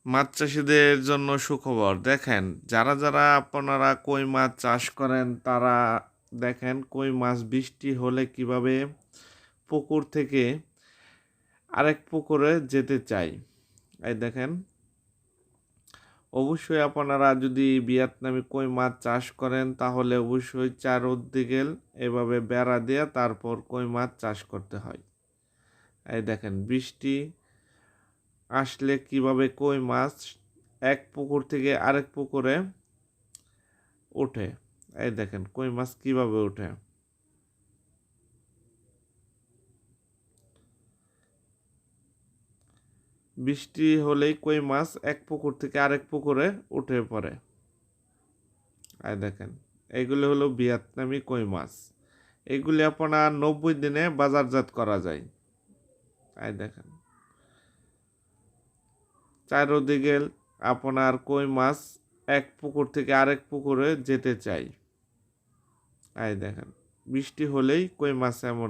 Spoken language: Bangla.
মাছ চাষিদের জন্য সুখবর। দেখেন, যারা যারা আপনারা কই মাছ চাষ করেন তারা দেখেন কই মাছ বৃষ্টি হলে কিভাবে পুকুর থেকে আরেক পুকুরে যেতে চায়। এই দেখেন, অবশ্যই আপনারা যদি ভিয়েতনামি কই মাছ চাষ করেন তাহলে অবশ্যই চারদিকে এভাবে বেড়া দিয়ে তারপর কই মাছ চাষ করতে হয়। এই দেখেন, বৃষ্টি আসলে কিভাবে কই মাছ এক পুকুর থেকে আরেক পুকুরে ওঠে। এই দেখেন কই মাছ কিভাবে ওঠে। বৃষ্টি হলেই কই মাছ এক পুকুর থেকে আরেক পুকুরে উঠে পড়ে। এই দেখেন, এগুলো হলো ভিয়েতনামি কই মাছ। এগুলি আপনার 90 দিনে বাজারজাত করা যায়। এই দেখেন, চারদিকে আপনার কই মাছ এক পুকুর থেকে আরেক পুকুরে যেতে চাই। এই দেখেন, বৃষ্টি হলেই কই মাছ এমন